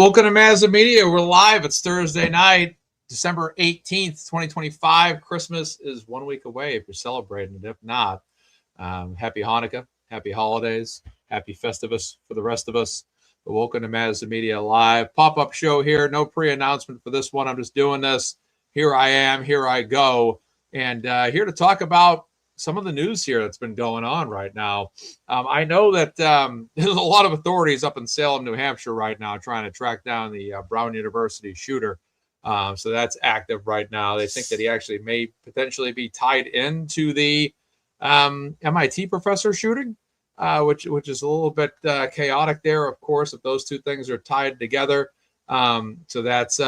welcome to MazzaMedia. We're live. It's Thursday night, December 18th, 2025. Christmas is 1 week away if you're celebrating it. If not, happy Hanukkah, happy holidays, happy Festivus for the rest of us. But welcome to MazzaMedia Live. Pop-up show here. No pre-announcement for this one. I'm just doing this. Here I am. Here I go. And here to talk about some of the news here that's been going on right now. I know that there's a lot of authorities up in Salem, New Hampshire right now trying to track down the Brown University shooter. So that's active right now. They think that he actually may potentially be tied into the MIT professor shooting, which is a little bit chaotic there, of course, if those two things are tied together. So that's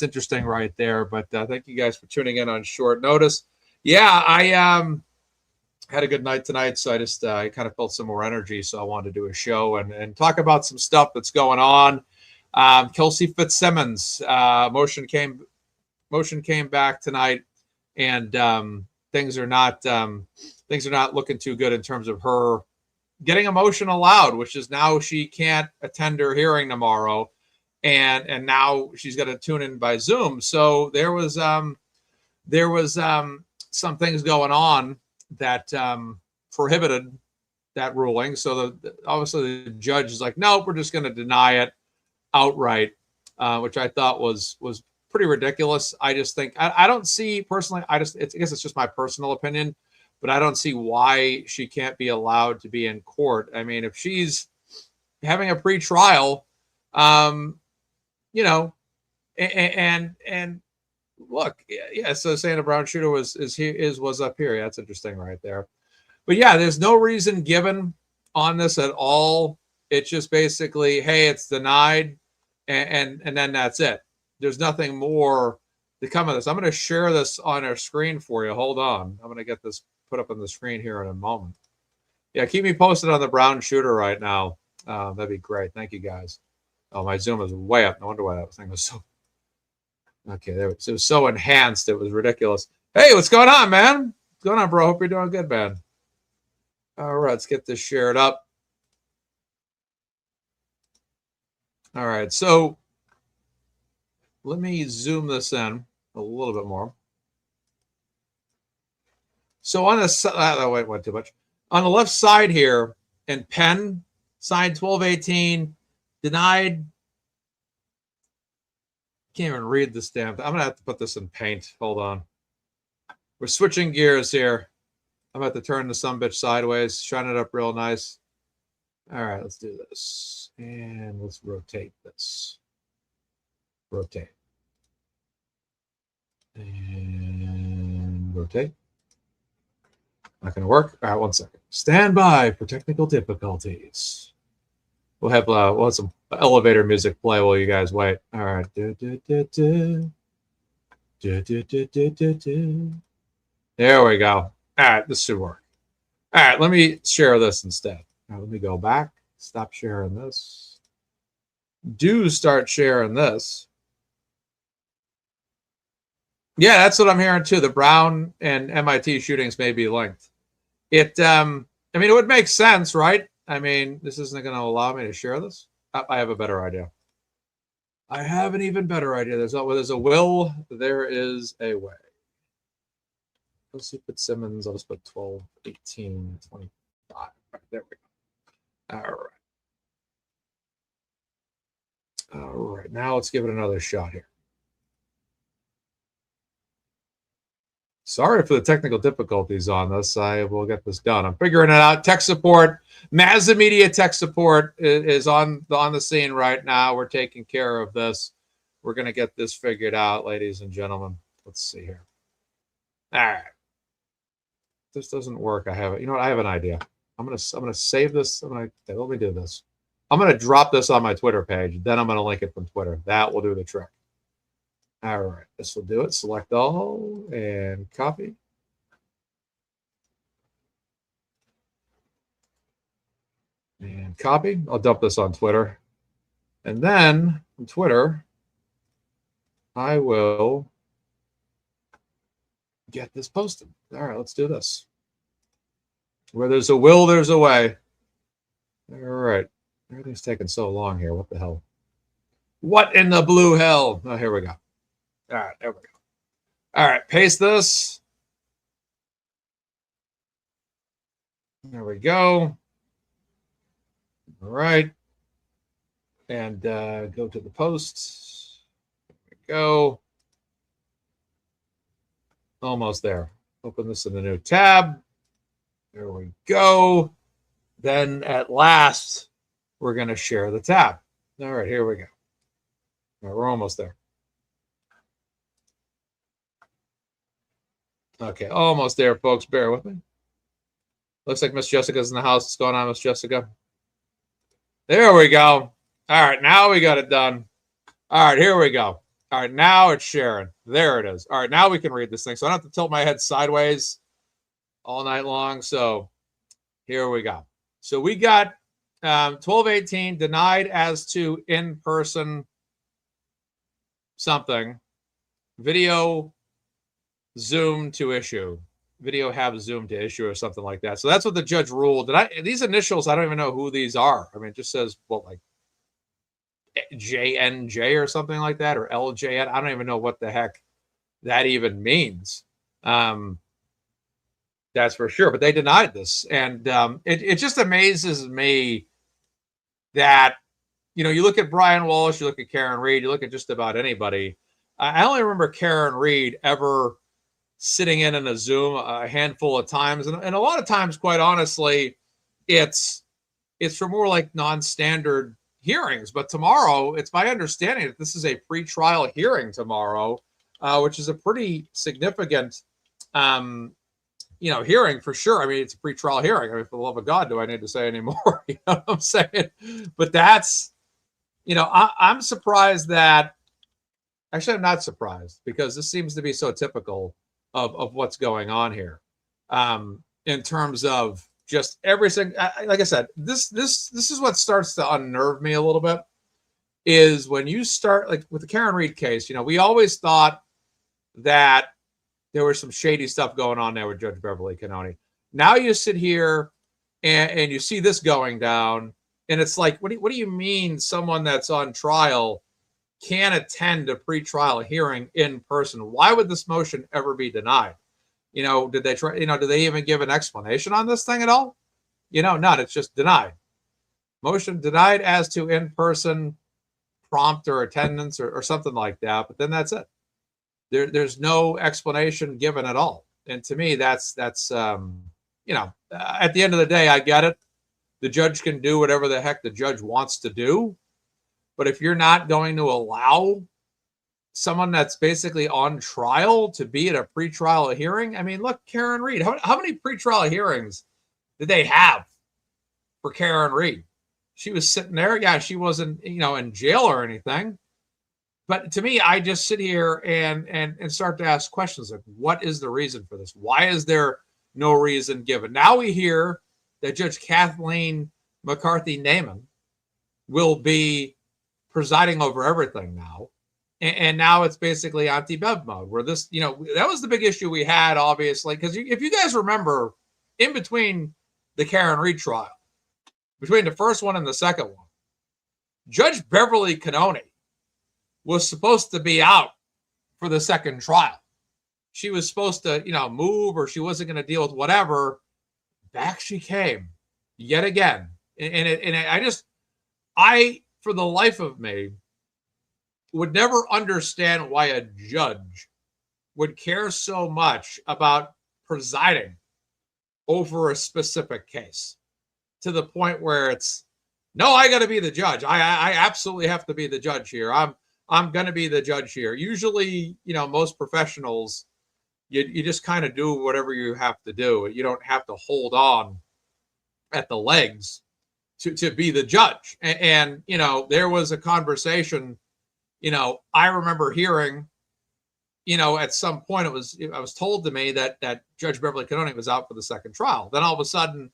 interesting right there. But thank you guys for tuning in on short notice. Yeah, I had a good night tonight, so I kind of felt some more energy, so I wanted to do a show and talk about some stuff that's going on. Kelsey Fitz Simmons motion came back tonight, and things are not looking too good in terms of her getting a motion allowed, which is now she can't attend her hearing tomorrow, and now she's got to tune in by Zoom. So there was some things going on that prohibited that ruling. So obviously the judge is like, nope, we're just going to deny it outright, which I thought was pretty ridiculous. I just think I don't see personally. I guess it's just my personal opinion, but I don't see why she can't be allowed to be in court. I mean, if she's having a pre-trial, and look, yeah. So saying a Brown shooter was up here. Yeah, that's interesting right there. But yeah, there's no reason given on this at all. It's just basically, hey, it's denied, and then that's it. There's nothing more to come of this. I'm going to share this on our screen for you. Hold on. I'm going to get this put up on the screen here in a moment. Yeah, keep me posted on the Brown shooter right now. That'd be great. Thank you, guys. Oh, my Zoom is way up. No wonder why that thing was so... Okay, there it was so enhanced. It was ridiculous. Hey, what's going on, man? What's going on, bro? Hope you're doing good, man. All right, let's get this shared up. All right, so let me zoom this in a little bit more. So on the side, went too much. On the left side here, in pen, signed 1218, denied. Can't even read this damn thing. I'm gonna have to put this in paint. Hold on. We're switching gears here. I'm about to turn the sumbitch sideways, shine it up real nice. All right, let's do this. And let's rotate this. Rotate. And rotate. Not gonna work. All right, 1 second. Stand by for technical difficulties. We'll have some elevator music play while you guys wait. All right. There we go. All right, this should work. All right, let me share this instead. Now, let me go back. Stop sharing this. Do start sharing this. Yeah, that's what I'm hearing too. The Brown and MIT shootings may be linked. It would make sense, right? I mean, this isn't going to allow me to share this. I have a better idea. I have an even better idea. There's a will, there is a way. Kelsey Fitzsimmons, I'll just put 12, 18, 25. Right, there we go. All right, now let's give it another shot here. Sorry for the technical difficulties on this. I will get this done. I'm figuring it out. Tech support, MazzaMedia tech support is on the scene right now. We're taking care of this. We're going to get this figured out, ladies and gentlemen. Let's see here. All right. This doesn't work. I have it. You know what? I have an idea. I'm gonna save this. Let me do this. I'm gonna drop this on my Twitter page. Then I'm gonna link it from Twitter. That will do the trick. All right, this will do it. Select all and copy. And copy. I'll dump this on Twitter. And then from Twitter, I will get this posted. All right, let's do this. Where there's a will, there's a way. All right. Everything's taking so long here. What the hell? What in the blue hell? Oh, here we go. All right, there we go. All right, paste this. There we go. All right. And go to the posts. There we go. Almost there. Open this in a new tab. There we go. Then at last, we're going to share the tab. All right, here we go. All right, we're almost there. Okay, almost there, folks. Bear with me. Looks like Miss Jessica's in the house. What's going on, Miss Jessica? There we go. All right, now we got it done. All right, here we go. All right, now it's sharing. There it is. All right, now we can read this thing. So I don't have to tilt my head sideways all night long. So here we go. So we got 1218 denied as to in-person something. Video Zoom to issue. Video have Zoom to issue or something like that. So that's what the judge ruled. These initials, I don't even know who these are. I mean, it just says, what, like JNJ or something like that, or LJN. I don't even know what the heck that even means. That's for sure. But they denied this. And it just amazes me that, you know, you look at Brian Walsh, you look at Karen Reed, you look at just about anybody. I only remember Karen Reed ever sitting in a Zoom a handful of times. And a lot of times, quite honestly, it's for more like non-standard hearings. But tomorrow, it's my understanding that this is a pretrial hearing tomorrow, which is a pretty significant, hearing for sure. I mean, it's a pretrial hearing. I mean, for the love of God, do I need to say any more? You know what I'm saying? But that's, I'm surprised that, actually, I'm not surprised, because this seems to be so typical of what's going on here, in terms of just everything. Like I said, this is what starts to unnerve me a little bit, is when you start, like with the Karen Reed case, we always thought that there was some shady stuff going on there with Judge Beverly Cannoni. Now you sit here and you see this going down, and it's like, what do you mean someone that's on trial can't attend a pretrial hearing in person? Why would this motion ever be denied? Did they try, did they even give an explanation on this thing at all? None. It's just denied. Motion denied as to in-person prompt or attendance or something like that. But then that's it. There's no explanation given at all. And to me, that's at the end of the day, I get it. The judge can do whatever the heck the judge wants to do. But if you're not going to allow someone that's basically on trial to be at a pretrial hearing, I mean, look, Karen Reed, how many pretrial hearings did they have for Karen Reed? She was sitting there. Yeah, she wasn't, in jail or anything. But to me, I just sit here and start to ask questions like, what is the reason for this? Why is there no reason given? Now we hear that Judge Kathleen McCarthy-Naiman will be presiding over everything now. And now it's basically anti-Bev mode, where this, that was the big issue we had, obviously, because if you guys remember, in between the Karen Reed trial, between the first one and the second one, Judge Beverly Cannoni was supposed to be out for the second trial. She was supposed to, move, or she wasn't going to deal with whatever. Back she came yet again. I, for the life of me, would never understand why a judge would care so much about presiding over a specific case, to the point where it's, no, I got to be the judge. I absolutely have to be the judge here. I'm going to be the judge here. Usually, most professionals, you just kind of do whatever you have to do. You don't have to hold on at the legs to be the judge. And there was a conversation, I remember hearing, at some point I was told to me that Judge Beverly Cannoni was out for the second trial. Then all of a sudden,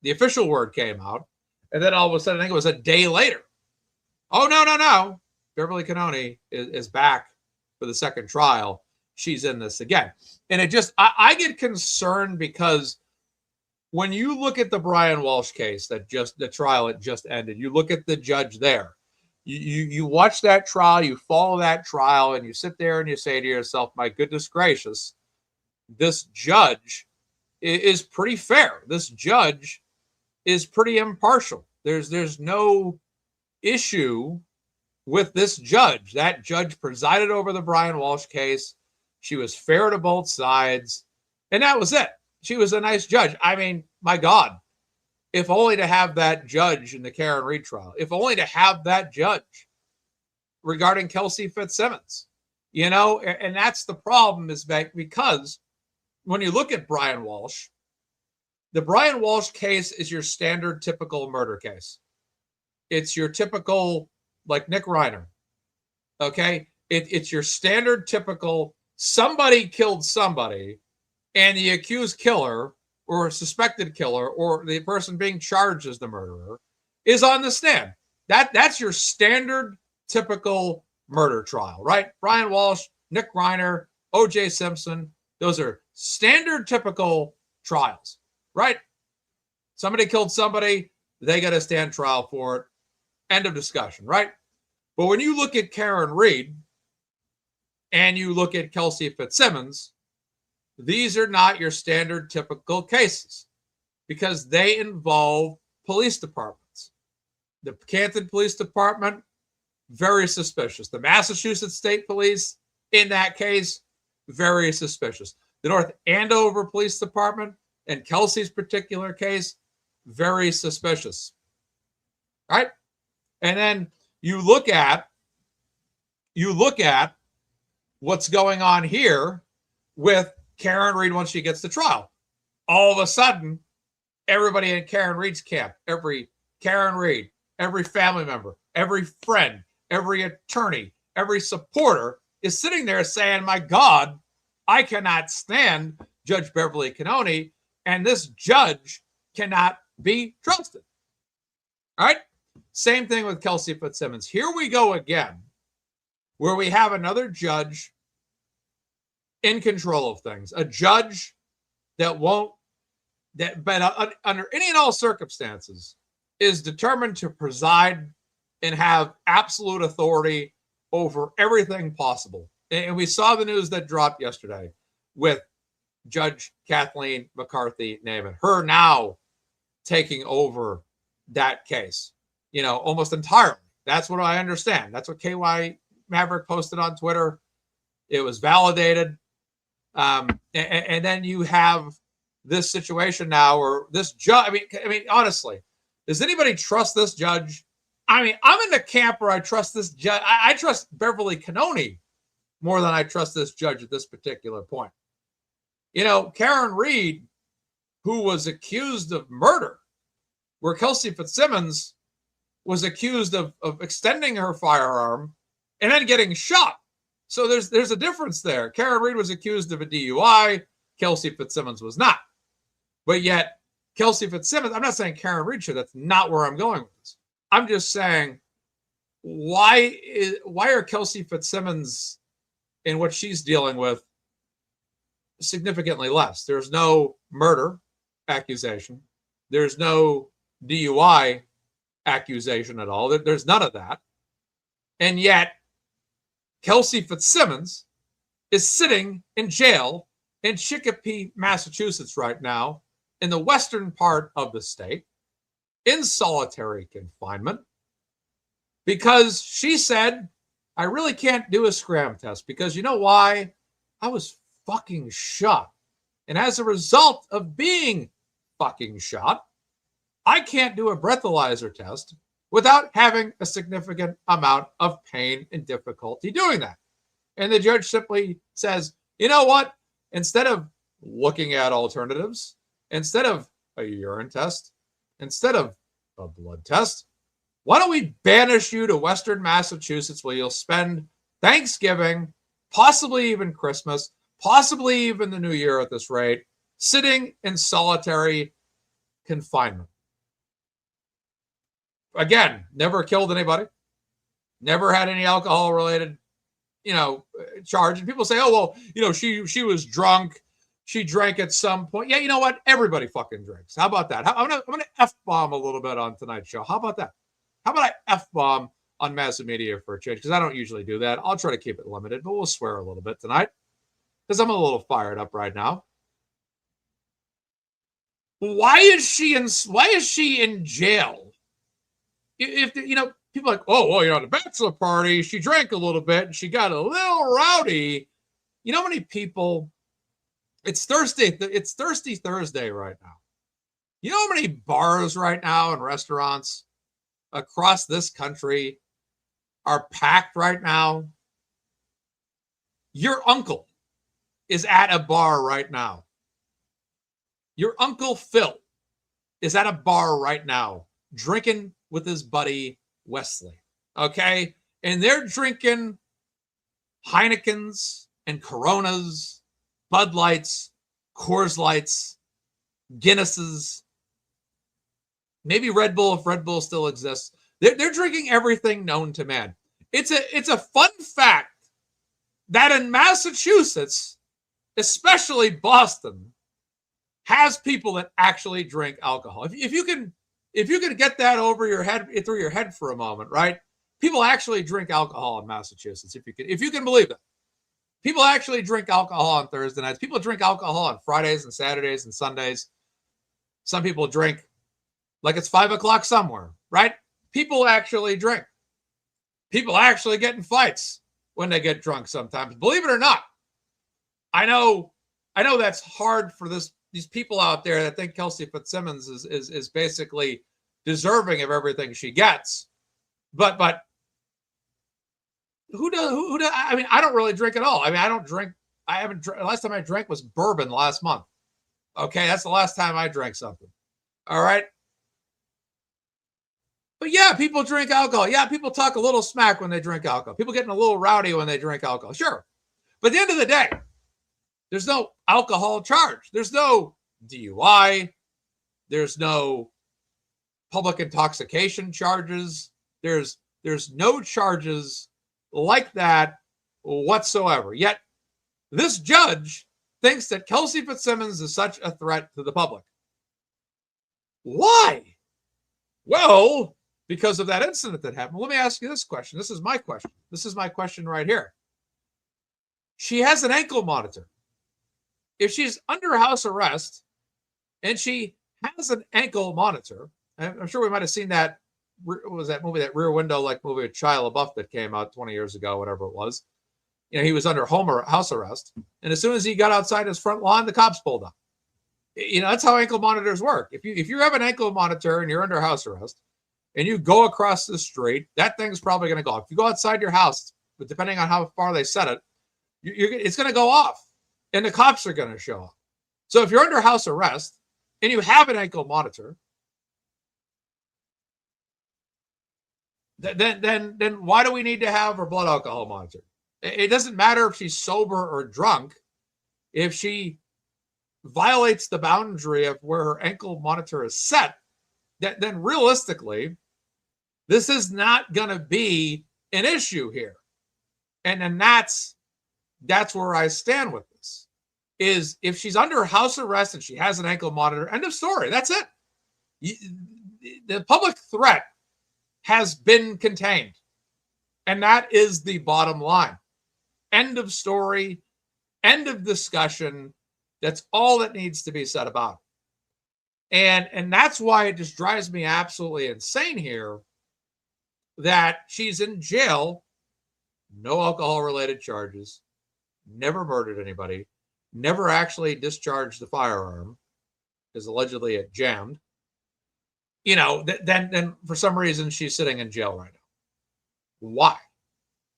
the official word came out. And then all of a sudden, I think it was a day later. Oh, no. Beverly Cannoni is back for the second trial. She's in this again. And I get concerned, because when you look at the Brian Walsh case, the trial that just ended, you look at the judge there. You watch that trial, you follow that trial, and you sit there and you say to yourself, my goodness gracious, this judge is pretty fair. This judge is pretty impartial. There's no issue with this judge. That judge presided over the Brian Walsh case. She was fair to both sides, and that was it. She was a nice judge. I mean, my God, if only to have that judge in the Karen Read trial, if only to have that judge regarding Kelsey Fitz Simmons, you know, and that's the problem, is that because when you look at Brian Walsh, the Brian Walsh case is your standard typical murder case. It's your typical, like Nick Reiner, okay? It's your standard typical, somebody killed somebody, and the accused killer or suspected killer or the person being charged as the murderer is on the stand. That's your standard typical murder trial, right? Brian Walsh, Nick Reiner, O.J. Simpson, those are standard typical trials, right? Somebody killed somebody, they got to stand trial for it. End of discussion, right? But when you look at Karen Read and you look at Kelsey Fitzsimmons, these are not your standard typical cases because they involve police departments. The Canton Police Department, very suspicious. The Massachusetts State Police, in that case, very suspicious. The North Andover Police Department, in Kelsey's particular case, very suspicious. All right? And then you look at what's going on here with Karen Read once she gets to trial. All of a sudden, everybody in Karen Read's camp, every Karen Read, every family member, every friend, every attorney, every supporter is sitting there saying, my God, I cannot stand Judge Beverly Cannone, and this judge cannot be trusted. All right? Same thing with Kelsey Fitzsimmons. Here we go again, where we have another judge in control of things, a judge that under any and all circumstances is determined to preside and have absolute authority over everything possible. And we saw the news that dropped yesterday with Judge Kathleen McCarthy Naaman, her now taking over that case, you know, almost entirely. That's what I understand. That's what KY Maverick posted on Twitter. It was validated. And then you have this situation now where this judge, I mean, honestly, does anybody trust this judge? I mean, I'm in the camp where I trust this judge. I trust Beverly Cannone more than I trust this judge at this particular point. You know, Karen Read, who was accused of murder, where Kelsey Fitzsimmons was accused of extending her firearm and then getting shot. So there's a difference there. Karen Read was accused of a DUI. Kelsey Fitzsimmons was not. But yet, Kelsey Fitzsimmons, I'm not saying Karen Read should. That's not where I'm going with this. I'm just saying, why are Kelsey Fitzsimmons in what she's dealing with significantly less? There's no murder accusation. There's no DUI accusation at all. There's none of that. And yet, Kelsey Fitzsimmons is sitting in jail in Chicopee, Massachusetts right now, in the western part of the state, in solitary confinement, because she said, I really can't do a scram test because you know why? I was fucking shot. And as a result of being fucking shot, I can't do a breathalyzer test without having a significant amount of pain and difficulty doing that. And the judge simply says, you know what? Instead of looking at alternatives, instead of a urine test, instead of a blood test, why don't we banish you to Western Massachusetts where you'll spend Thanksgiving, possibly even Christmas, possibly even the New Year at this rate, sitting in solitary confinement. Again, never killed anybody, never had any alcohol-related, charge. And people say, oh, well, she was drunk. She drank at some point. Yeah, you know what? Everybody fucking drinks. How about that? I'm gonna F-bomb a little bit on tonight's show. How about that? How about I F-bomb on MazzaMedia for a change, because I don't usually do that. I'll try to keep it limited, but we'll swear a little bit tonight because I'm a little fired up right now. Why is she in jail? If people are like, oh, well, the bachelor party, she drank a little bit and she got a little rowdy. You know how many people? It's Thursday. It's Thirsty Thursday right now. You know how many bars right now and restaurants across this country are packed right now? Your uncle is at a bar right now. Your Uncle Phil is at a bar right now drinking with his buddy Wesley. Okay? And they're drinking Heinekens and Coronas, Bud Lights, Coors Lights, Guinnesses, maybe Red Bull if Red Bull still exists. They're drinking everything known to man. It's a fun fact that in Massachusetts, especially Boston, has people that actually drink alcohol. If you can get that over your head, through your head for a moment, right? People actually drink alcohol in Massachusetts. If you can believe that. People actually drink alcohol on Thursday nights. People drink alcohol on Fridays and Saturdays and Sundays. Some people drink like it's 5 o'clock somewhere, right? People actually drink. People actually get in fights when they get drunk sometimes. Believe it or not. I know that's hard for these people out there that think Kelsey Fitz Simmons is basically deserving of everything she gets. But who does? I mean, I don't really drink at all. I mean, I don't drink. I haven't. Last time I drank was bourbon last month. Okay, that's the last time I drank something. All right. But yeah, people drink alcohol. Yeah, people talk a little smack when they drink alcohol. People getting a little rowdy when they drink alcohol. Sure. But at the end of the day, there's no alcohol charge. There's no DUI. There's no public intoxication charges. There's no charges like that whatsoever. Yet this judge thinks that Kelsey Fitzsimmons is such a threat to the public. Why? Well, because of that incident that happened. Let me ask you this question. This is my question. This is my question right here. She has an ankle monitor. If she's under house arrest and she has an ankle monitor, I'm sure we might have seen that. What was that movie, that Rear Window like movie with Shia LaBeouf that came out 20 years ago, whatever it was. He was under house arrest. And as soon as he got outside his front lawn, the cops pulled up. That's how ankle monitors work. If you have an ankle monitor and you're under house arrest and you go across the street, that thing's probably going to go off. If you go outside your house, but depending on how far they set it, it's going to go off and the cops are going to show up. So if you're under house arrest and you have an ankle monitor, then why do we need to have her blood alcohol monitor? It doesn't matter if she's sober or drunk. If she violates the boundary of where her ankle monitor is set, then realistically, this is not going to be an issue here. And that's where I stand with this, is if she's under house arrest and she has an ankle monitor, end of story. That's it. The public threat has been contained. And that is the bottom line. End of story. End of discussion. That's all that needs to be said about it. And that's why it just drives me absolutely insane here that she's in jail, no alcohol-related charges, never murdered anybody, never actually discharged the firearm because allegedly it jammed. Then for some reason she's sitting in jail right now.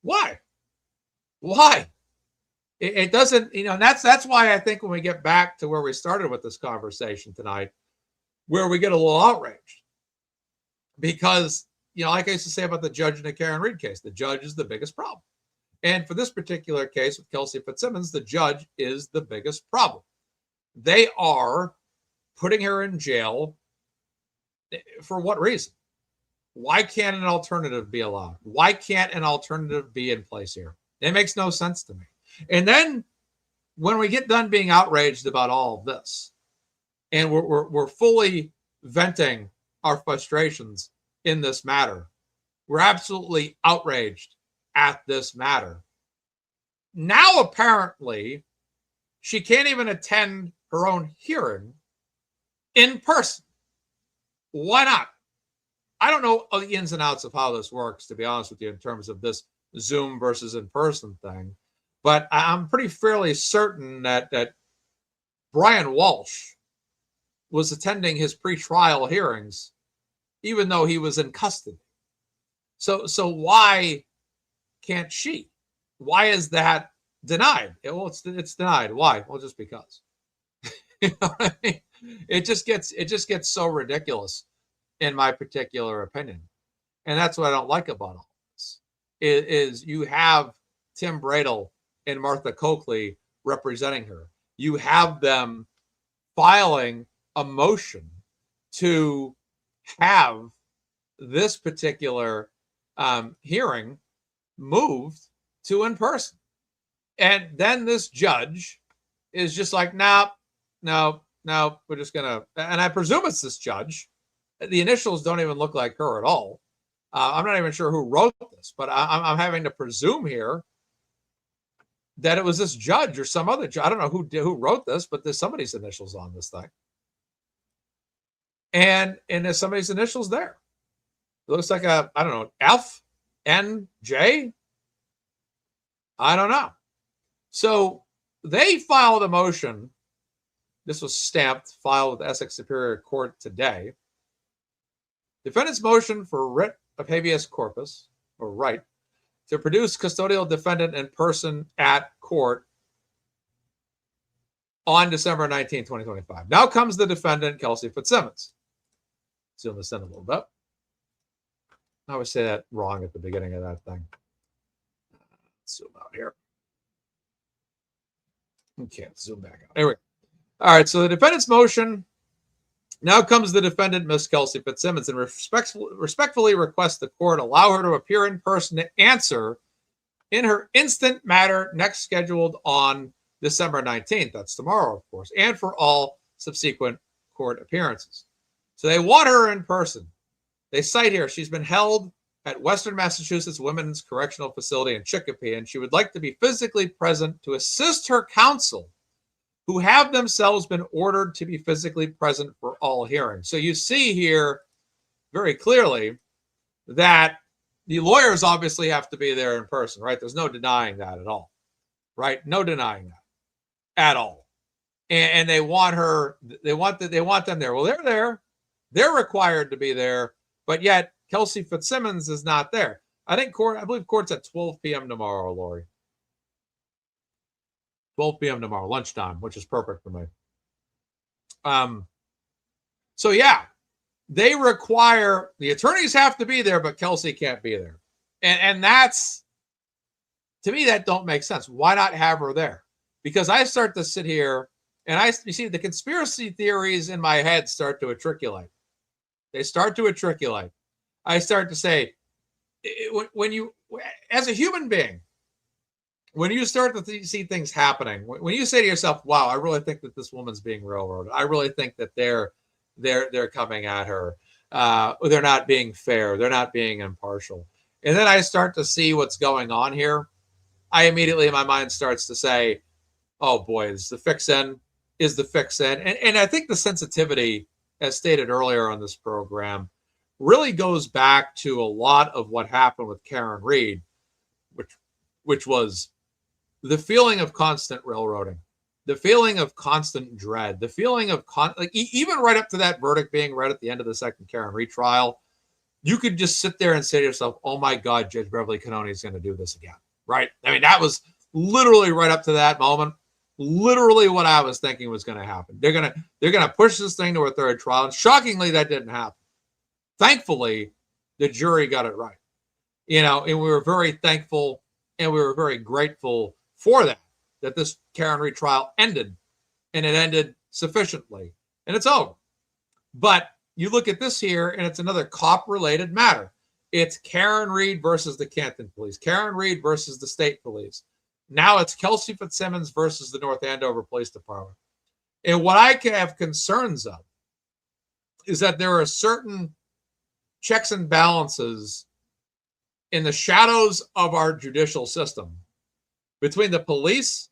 Why? It doesn't, and that's why I think when we get back to where we started with this conversation tonight, where we get a little outraged. Because, like I used to say about the judge in the Karen Reed case, the judge is the biggest problem. And for this particular case with Kelsey Fitzsimmons, the judge is the biggest problem. They are putting her in jail. For what reason? Why can't an alternative be allowed? Why can't an alternative be in place here? It makes no sense to me. And then when we get done being outraged about all of this, and we're fully venting our frustrations in this matter, were absolutely outraged at this matter. Now, apparently, she can't even attend her own hearing in person. Why not? I don't know the ins and outs of how this works, to be honest with you, in terms of this Zoom versus in-person thing. But I'm pretty fairly certain that Brian Walsh was attending his pretrial hearings, even though he was in custody. So why can't she? Why is that denied? Well, it's denied. Why? Well, just because. You know what I mean? It just gets so ridiculous, in my particular opinion, and that's what I don't like about all this. Is you have Tim Bradel and Martha Coakley representing her. You have them filing a motion to have this particular hearing moved to in person. And then this judge is just like, no, we're just going to, and I presume it's this judge. The initials don't even look like her at all. I'm not even sure who wrote this, but I'm having to presume here that it was this judge or some other judge. I don't know who wrote this, but there's somebody's initials on this thing. And there's somebody's initials there. It looks like I don't know, F, N, J. I don't know. So they filed a motion. This was stamped, filed with Essex Superior Court today. Defendant's motion for writ of habeas corpus, or right, to produce custodial defendant in person at court on December 19, 2025. Now comes the defendant, Kelsey Fitz Simmons. Zoom this in a little bit. I always say that wrong at the beginning of that thing. Let's zoom out here. Okay, zoom back out. There we go. All right, so the defendant's motion. Now comes the defendant, Miss Kelsey Fitz Simmons, and respectfully requests the court allow her to appear in person to answer in her instant matter next scheduled on December 19th. That's tomorrow, of course, and for all subsequent court appearances. So they want her in person. They cite here she's been held at Western Massachusetts Women's Correctional Facility in Chicopee, and she would like to be physically present to assist her counsel, who have themselves been ordered to be physically present for all hearings. So you see here very clearly that the lawyers obviously have to be there in person, right? There's no denying that at all, right? No denying that at all. And they want her, they want them there. Well, they're there. They're required to be there, but yet Kelsey Fitzsimmons is not there. I believe court's at 12 p.m. tomorrow, Lori. 12 p.m. tomorrow, lunchtime, which is perfect for me. So yeah, they require, the attorneys have to be there, but Kelsey can't be there. And that's, to me, that don't make sense. Why not have her there? Because I start to sit here and you see the conspiracy theories in my head start to matriculate. They start to matriculate. I start to say, when you, as a human being, when you start to see things happening, when you say to yourself, wow, I really think that this woman's being railroaded. I really think that they're coming at her. They're not being fair. They're not being impartial. And then I start to see what's going on here. I immediately, my mind starts to say, oh boy, is the fix in? Is the fix in? And I think the sensitivity, as stated earlier on this program, really goes back to a lot of what happened with Karen Reed, which was the feeling of constant railroading, the feeling of constant dread, the feeling of even right up to that verdict being read at the end of the second Karen Reed trial, you could just sit there and say to yourself, oh my God, Judge Beverly Cannone is going to do this again, right? I mean, that was literally right up to that moment, literally what I was thinking was going to happen. They're going to push this thing to a third trial. And shockingly, that didn't happen. Thankfully, the jury got it right, and we were very thankful and we were very grateful for that this Karen Reed trial ended, and it ended sufficiently, and it's over. But you look at this here, and it's another cop-related matter. It's Karen Reed versus the Canton Police, Karen Reed versus the State Police. Now it's Kelsey Fitzsimmons versus the North Andover Police Department. And what I can have concerns of is that there are certain checks and balances in the shadows of our judicial system, between the police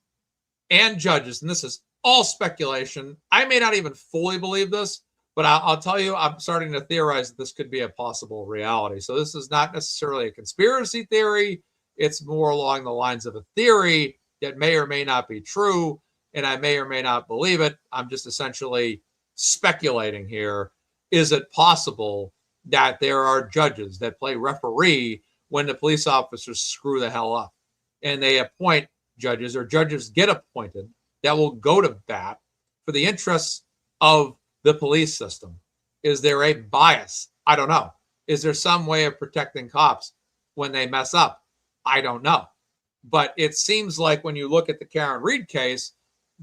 and judges, and this is all speculation. I may not even fully believe this, but I'll tell you, I'm starting to theorize that this could be a possible reality. So this is not necessarily a conspiracy theory. It's more along the lines of a theory that may or may not be true, and I may or may not believe it. I'm just essentially speculating here. Is it possible that there are judges that play referee when the police officers screw the hell up, and they appoint judges, or judges get appointed that will go to bat for the interests of the police system? Is there a bias? I don't know. Is there some way of protecting cops when they mess up? I don't know. But it seems like when you look at the Karen Reed case,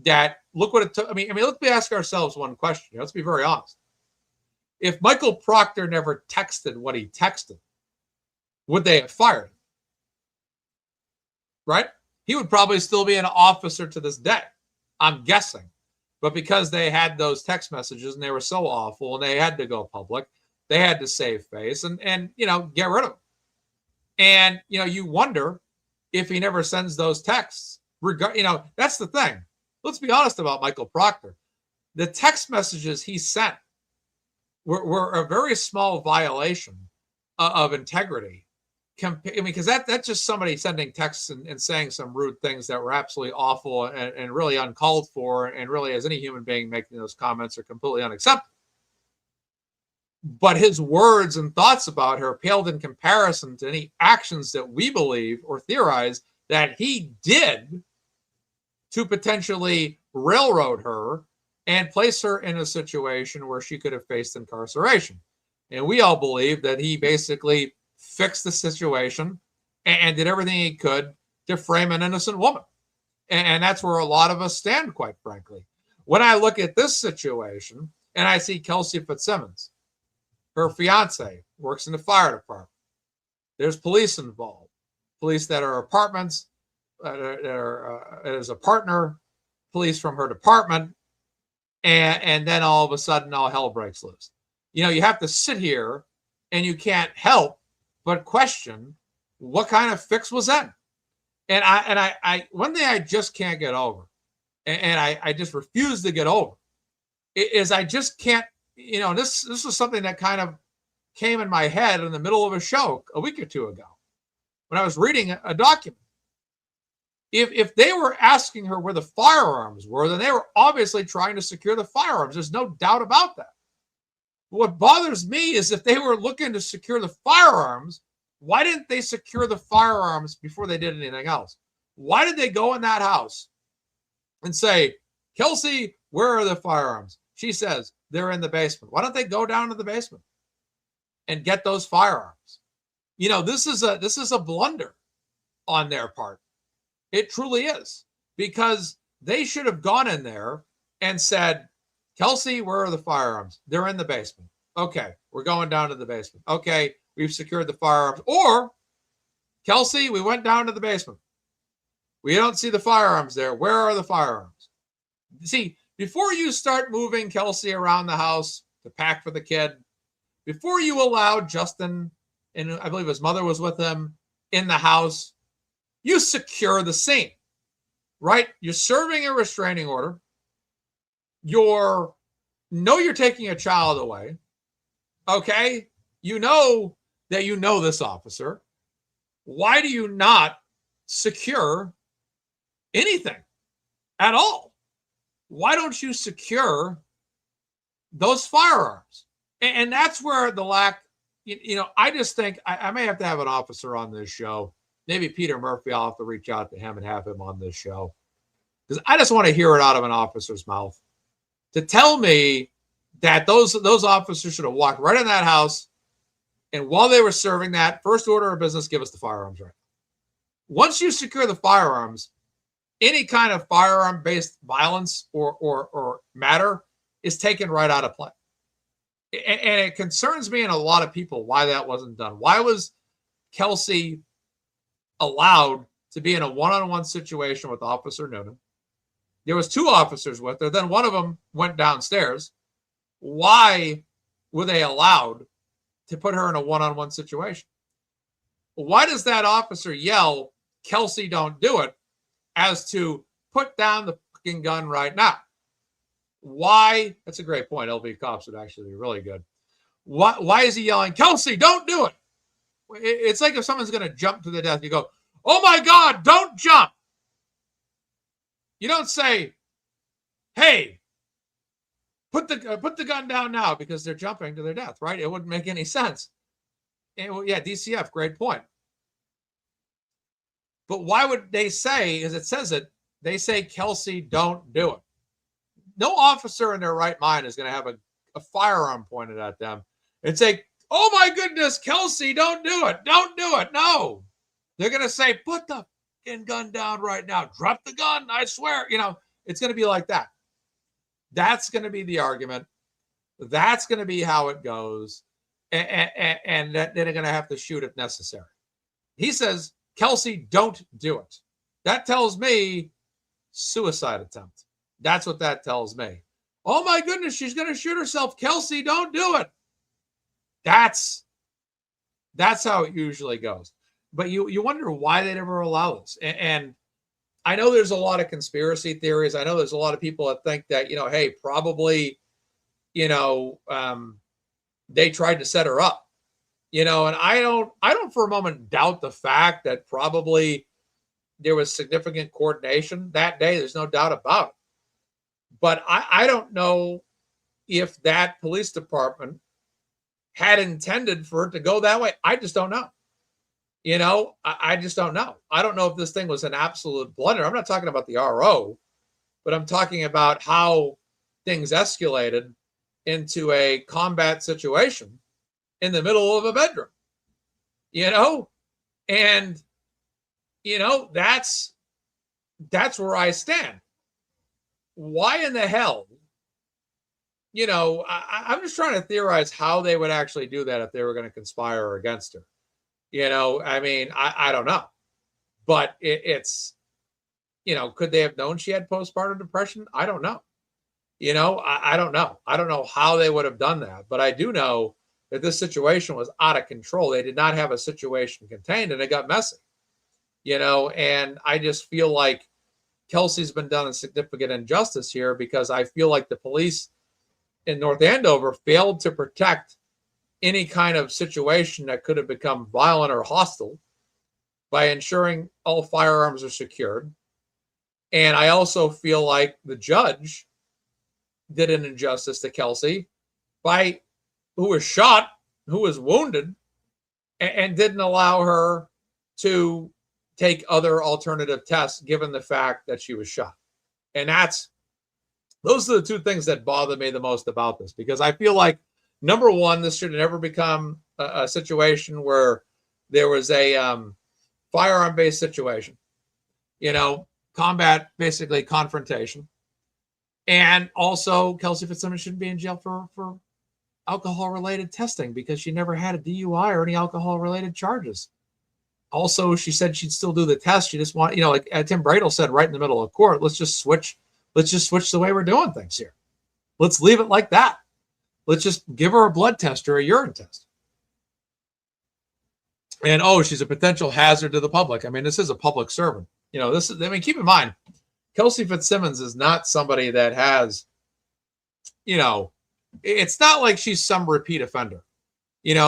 that look what it took. I mean, let's ask ourselves one question. Let's be very honest. If Michael Proctor never texted what he texted, would they have fired him? Right? He would probably still be an officer to this day, I'm guessing. But because they had those text messages and they were so awful and they had to go public, they had to save face and get rid of him. And, you wonder if he never sends those texts. That's the thing. Let's be honest about Michael Proctor. The text messages he sent were a very small violation of integrity. Because that's just somebody sending texts and saying some rude things that were absolutely awful and really uncalled for, and really, as any human being making those comments, are completely unacceptable. But his words and thoughts about her paled in comparison to any actions that we believe or theorize that he did to potentially railroad her and place her in a situation where she could have faced incarceration. And we all believe that he basically fixed the situation and did everything he could to frame an innocent woman. And that's where a lot of us stand, quite frankly. When I look at this situation and I see Kelsey Fitz Simmons, her fiance works in the fire department. There's police involved, police that are apartments, as a partner, police from her department, and then all of a sudden all hell breaks loose. You have to sit here and you can't help but question what kind of fix was that. And I one thing I just can't get over, and I just refuse to get over, is I just can't. This was something that kind of came in my head in the middle of a show a week or two ago when I was reading a document. If they were asking her where the firearms were, then they were obviously trying to secure the firearms. There's no doubt about that. What bothers me is if they were looking to secure the firearms, why didn't they secure the firearms before they did anything else? Why did they go in that house and say, Kelsey, where are the firearms? She says, they're in the basement. Why don't they go down to the basement and get those firearms? This is a blunder on their part. It truly is, because they should have gone in there and said, Kelsey, where are the firearms? They're in the basement. Okay, we're going down to the basement. Okay, we've secured the firearms. Or, Kelsey, we went down to the basement. We don't see the firearms there. Where are the firearms? See, before you start moving Kelsey around the house to pack for the kid, before you allow Justin, and I believe his mother was with him, in the house, you secure the scene, right? You're serving a restraining order. You're taking a child away. Okay. You know that this officer. Why do you not secure anything at all? Why don't you secure those firearms? And that's where the lack, I just think I may have to have an officer on this show. Maybe Peter Murphy. I'll have to reach out to him and have him on this show, because I just want to hear it out of an officer's mouth to tell me that those officers should have walked right in that house, and while they were serving that, first order of business, give us the firearms right. Once you secure the firearms, any kind of firearm-based violence or matter is taken right out of play. And it concerns me and a lot of people why that wasn't done. Why was Kelsey allowed to be in a one-on-one situation with Officer Noonan? There was two officers with her. Then one of them went downstairs. Why were they allowed to put her in a one-on-one situation? why does that officer yell, Kelsey, don't do it, as to put down the fucking gun right now? Why? That's a great point. LB Cops would actually be really good. Why is he yelling, Kelsey, don't do it? It's like if someone's going to jump to the death, you go, oh my God, don't jump. You don't say, hey, put the gun down now because they're jumping to their death, right? It wouldn't make any sense. And, yeah, DCF, great point. But why would they say, as it says it, they say, Kelsey, don't do it. No officer in their right mind is going to have a firearm pointed at them and say, oh my goodness, Kelsey, don't do it. Don't do it. No. They're going to say, put the gun down right now. Drop the gun. I swear. It's going to be like that. That's going to be the argument. That's going to be how it goes. And then they're going to have to shoot if necessary. He says, Kelsey, don't do it. That tells me suicide attempt. That's what that tells me. Oh my goodness, she's going to shoot herself. Kelsey, don't do it. That's how it usually goes. But you wonder why they'd ever allow this. And I know there's a lot of conspiracy theories. I know there's a lot of people that think that, hey, probably, they tried to set her up, and I don't for a moment doubt the fact that probably there was significant coordination that day. There's no doubt about it. But I don't know if that police department had intended for it to go that way. I just don't know. I just don't know. I don't know if this thing was an absolute blunder. I'm not talking about the RO, but I'm talking about how things escalated into a combat situation in the middle of a bedroom, and, that's where I stand. Why in the hell, I'm just trying to theorize how they would actually do that if they were going to conspire against her. I don't know, but it's, could they have known she had postpartum depression? I don't know. I don't know. I don't know how they would have done that, but I do know that this situation was out of control. They did not have a situation contained, and it got messy, and I just feel like Kelsey's been done a significant injustice here, because I feel like the police in North Andover failed to protect any kind of situation that could have become violent or hostile by ensuring all firearms are secured. And I also feel like the judge did an injustice to Kelsey who was shot, who was wounded, and didn't allow her to take other alternative tests given the fact that she was shot. And those are the two things that bother me the most about this, because I feel like, number one, this should never become a situation where there was a firearm-based situation, combat, basically confrontation. And also, Kelsey Fitzsimmons shouldn't be in jail for alcohol-related testing, because she never had a DUI or any alcohol-related charges. Also, she said she'd still do the test. She just want, like Tim Bradel said right in the middle of court, let's just switch the way we're doing things here. Let's leave it like that. Let's just give her a blood test or a urine test. And, she's a potential hazard to the public. This is a public servant. Keep in mind, Kelsey Fitzsimmons is not somebody that has, it's not like she's some repeat offender, it's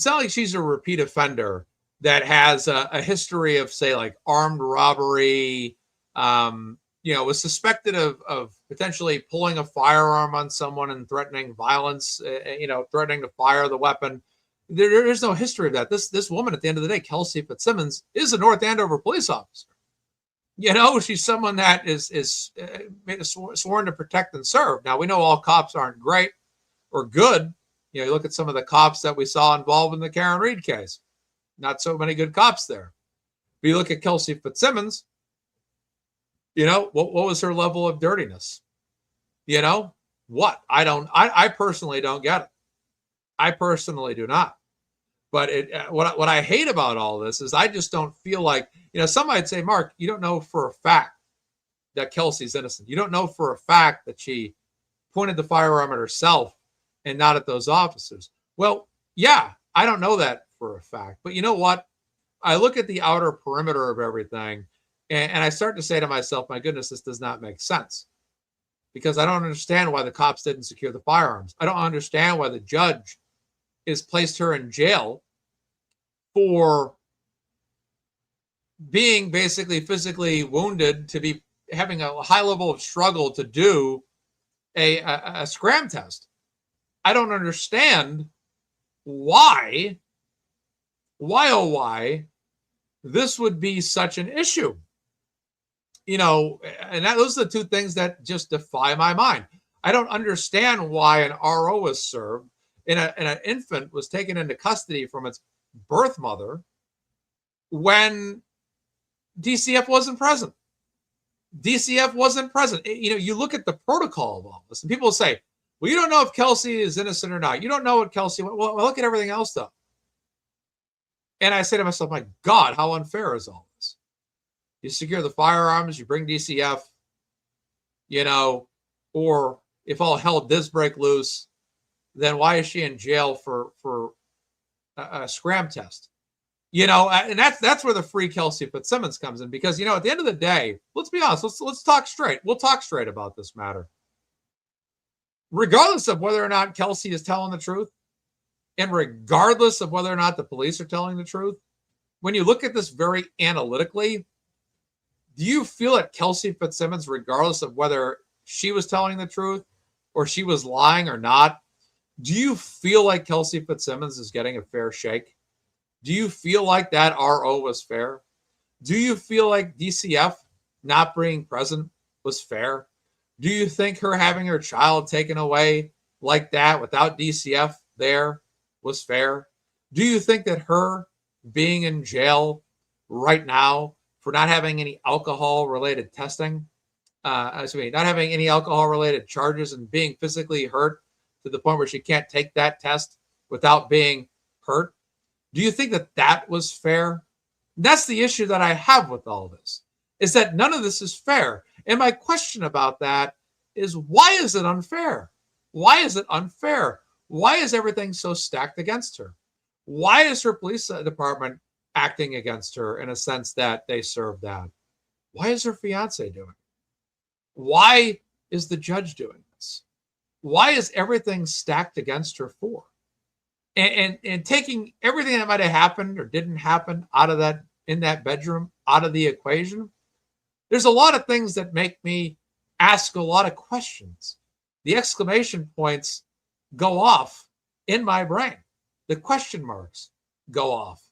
not like she's a repeat offender that has a history of, say, like armed robbery, was suspected of potentially pulling a firearm on someone and threatening violence, threatening to fire the weapon. There's no history of that. This woman, at the end of the day, Kelsey Fitzsimmons, is a North Andover police officer. She's someone that is sworn to protect and serve. Now, we know all cops aren't great or good. You look at some of the cops that we saw involved in the Karen Reed case. Not so many good cops there. But you look at Kelsey Fitzsimmons, what was her level of dirtiness? What? I personally don't get it. I personally do not. But what I hate about all this is I just don't feel like, some might say, Mark, you don't know for a fact that Kelsey's innocent. You don't know for a fact that she pointed the firearm at herself and not at those officers. Well, Yeah, I don't know that for a fact. But you know what? I look at the outer perimeter of everything and I start to say to myself, my goodness, this does not make sense because I don't understand why the cops didn't secure the firearms. I don't understand why the judge has placed her in jail for being basically physically wounded, to be having a high level of struggle to do a scram test. I don't understand why this would be such an issue. And those are the two things that just defy my mind. I don't understand why an RO was served and an infant was taken into custody from its birth mother when DCF wasn't present. DCF wasn't present. You look at the protocol of all this, and people say, well, you don't know if Kelsey is innocent or not. You don't know what Kelsey, well, look at everything else, though. And I say to myself, my God, how unfair is all this? You secure the firearms, you bring DCF, or if all hell does break loose, then why is she in jail for a scram test? And that's where the free Kelsey Fitzsimmons comes in, because, at the end of the day, let's be honest, let's talk straight. We'll talk straight about this matter. Regardless of whether or not Kelsey is telling the truth, and regardless of whether or not the police are telling the truth, when you look at this very analytically, do you feel that Kelsey Fitzsimmons, regardless of whether she was telling the truth or she was lying or not, do you feel like Kelsey Fitzsimmons is getting a fair shake? Do you feel like that RO was fair? Do you feel like DCF not being present was fair? Do you think her having her child taken away like that without DCF there was fair? Do you think that her being in jail right now for not having any alcohol-related testing, not having any alcohol-related charges and being physically hurt to the point where she can't take that test without being hurt, do you think that that was fair? That's the issue that I have with all this, is that none of this is fair. And my question about that is, why is it unfair? Why is it unfair? Why is everything so stacked against her? Why is her police department acting against her in a sense that they served that? Why is her fiance doing it? Why is the judge doing this? Why is everything stacked against her for? And taking everything that might have happened or didn't happen out of that, in that bedroom, out of the equation, there's a lot of things that make me ask a lot of questions. The exclamation points go off in my brain. The question marks go off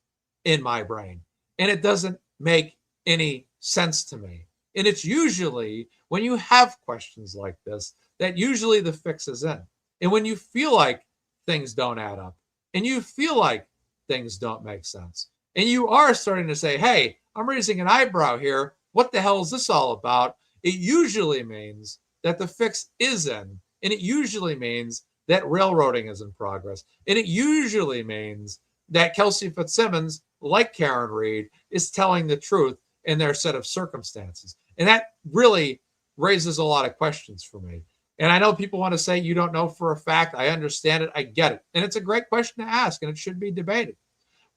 in my brain. And it doesn't make any sense to me. And it's usually when you have questions like this that usually the fix is in. And when you feel like things don't add up and you feel like things don't make sense and you are starting to say, hey, I'm raising an eyebrow here. What the hell is this all about? It usually means that the fix is in. And it usually means that railroading is in progress. And it usually means that Kelsey Fitzsimmons, like Karen Reed, is telling the truth in their set of circumstances. And that really raises a lot of questions for me. And I know people want to say you don't know for a fact. I understand it. I get it. And it's a great question to ask, and it should be debated.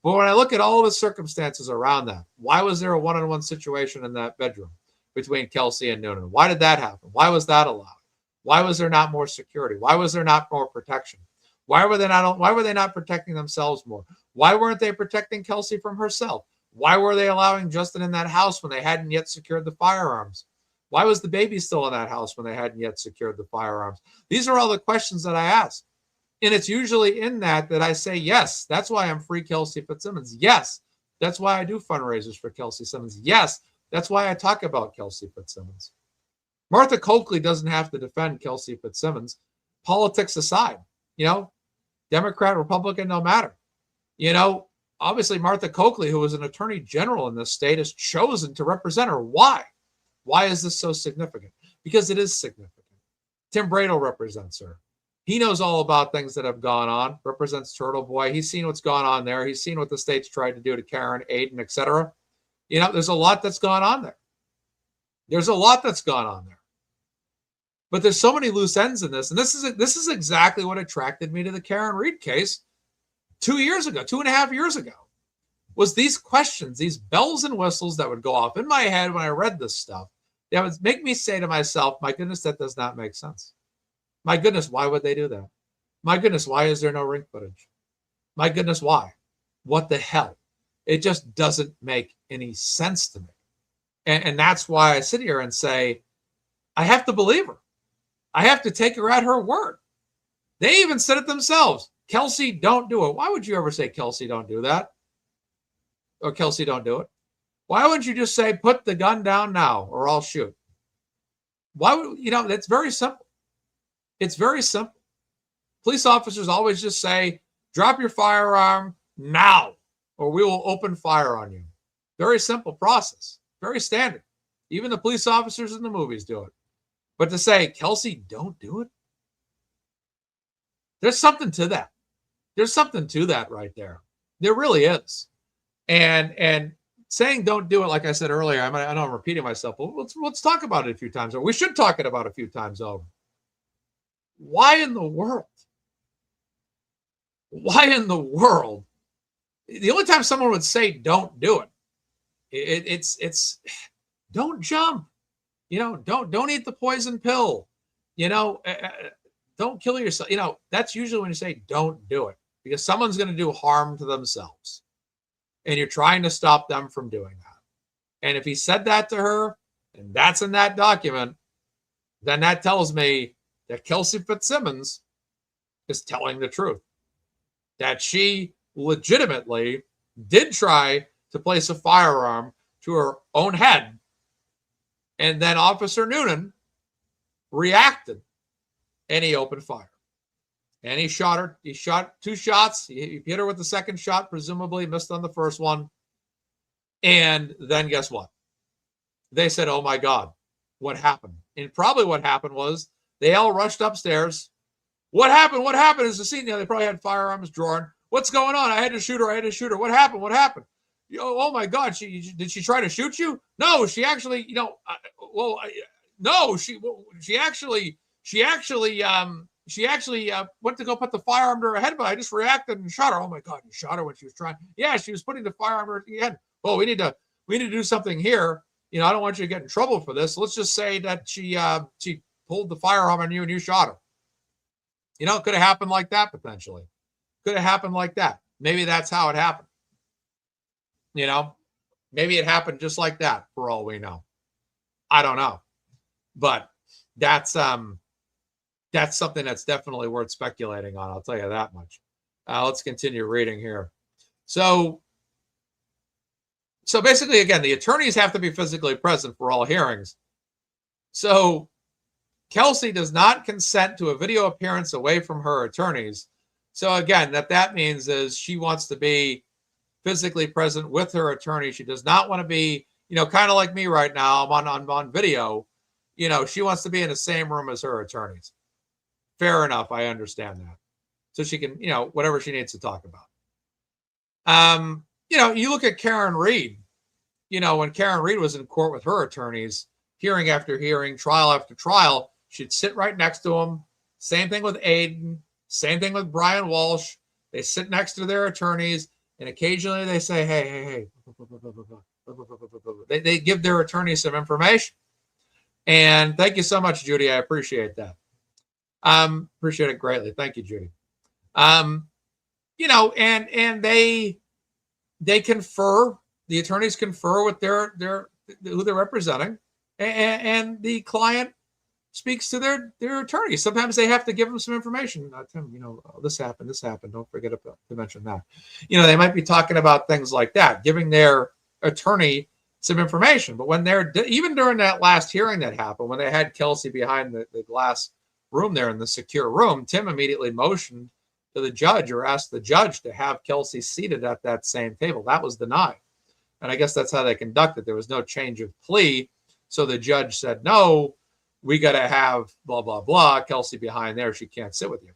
But when I look at all of the circumstances around that, why was there a one-on-one situation in that bedroom between Kelsey and Noonan? Why did that happen? Why was that allowed? Why was there not more security? Why was there not more protection? Why were they not protecting themselves more? Why weren't they protecting Kelsey from herself? Why were they allowing Justin in that house when they hadn't yet secured the firearms? Why was the baby still in that house when they hadn't yet secured the firearms? These are all the questions that I ask. And it's usually in that I say, yes, that's why I'm free Kelsey Fitzsimmons. Yes, that's why I do fundraisers for Kelsey Simmons. Yes, that's why I talk about Kelsey Fitzsimmons. Martha Coakley doesn't have to defend Kelsey Fitzsimmons. Politics aside, Democrat, Republican, no matter. Obviously Martha Coakley, who was an attorney general in this state, is chosen to represent her. Why? Why is this so significant? Because it is significant. Tim Bradle represents her. He knows all about things that have gone on, represents Turtle Boy. He's seen what's gone on there. He's seen what the state's tried to do to Karen, Aiden, etc. There's a lot that's gone on there. There's a lot that's gone on there. But there's so many loose ends in this. And this is exactly what attracted me to the Karen Reed case. 2 years ago, 2.5 years ago, was these questions, these bells and whistles that would go off in my head when I read this stuff. That would make me say to myself, my goodness, that does not make sense. My goodness, why would they do that? My goodness, why is there no ring footage? My goodness, why? What the hell? It just doesn't make any sense to me. And that's why I sit here and say, I have to believe her. I have to take her at her word. They even said it themselves. Kelsey, don't do it. Why would you ever say, Kelsey, don't do that? Or Kelsey, don't do it? Why wouldn't you just say, put the gun down now or I'll shoot? Why would, that's very simple. It's very simple. Police officers always just say, drop your firearm now or we will open fire on you. Very simple process. Very standard. Even the police officers in the movies do it. But to say, Kelsey, don't do it? There's something to that. There's something to that right there. There really is. And saying don't do it, like I said earlier, I know I'm repeating myself, but let's talk about it a few times over. We should talk it about a few times over. Why in the world? Why in the world? The only time someone would say don't do it, it's don't jump. Don't eat the poison pill. Don't kill yourself. That's usually when you say don't do it because someone's going to do harm to themselves. And you're trying to stop them from doing that. And if he said that to her, and that's in that document, then that tells me that Kelsey Fitz Simmons is telling the truth. That she legitimately did try to place a firearm to her own head. And then Officer Noonan reacted and he opened fire. And he shot her. He shot 2 shots. He hit her with the second shot, presumably missed on the first one. And then guess what? They said, oh my God, what happened? And probably what happened was they all rushed upstairs. What happened? What happened? Is the scene? They probably had firearms drawn. What's going on? I had to shoot her. I had to shoot her. What happened? What happened? Oh my God. Did she try to shoot you? No, she actually, no, she actually went to go put the firearm to her head, but I just reacted and shot her. Oh my God, you shot her when she was trying. Yeah, she was putting the firearm to her head. Oh, we need to do something here. I don't want you to get in trouble for this. Let's just say that she pulled the firearm on you and you shot her. It could have happened like that potentially. Could have happened like that. Maybe that's how it happened. Maybe it happened just like that for all we know. I don't know. But that's something that's definitely worth speculating on. I'll tell you that much. Let's continue reading here. So basically, again, the attorneys have to be physically present for all hearings. So Kelsey does not consent to a video appearance away from her attorneys. So again, that means is she wants to be physically present with her attorney. She does not want to be, kind of like me right now. I'm on video. She wants to be in the same room as her attorneys. Fair enough. I understand that. So she can, whatever she needs to talk about. You look at Karen Reed, when Karen Reed was in court with her attorneys, hearing after hearing, trial after trial, she'd sit right next to them. Same thing with Aiden. Same thing with Brian Walsh. They sit next to their attorneys, and occasionally they say, hey. They give their attorneys some information. And thank you so much, Judy. I appreciate that. Appreciate it greatly. Thank you, Judy. And they confer, the attorneys confer with their who they're representing, and the client speaks to their attorney. Sometimes they have to give them some information. Tim, this happened. Don't forget to mention that. They might be talking about things like that, giving their attorney some information. But when even during that last hearing that happened, when they had Kelsey behind the glass room there in the secure room, Tim immediately motioned to the judge or asked the judge to have Kelsey seated at that same table. That was denied. And I guess that's how they conducted. There was no change of plea. So the judge said, no, we got to have blah, blah, blah. Kelsey behind there. She can't sit with you.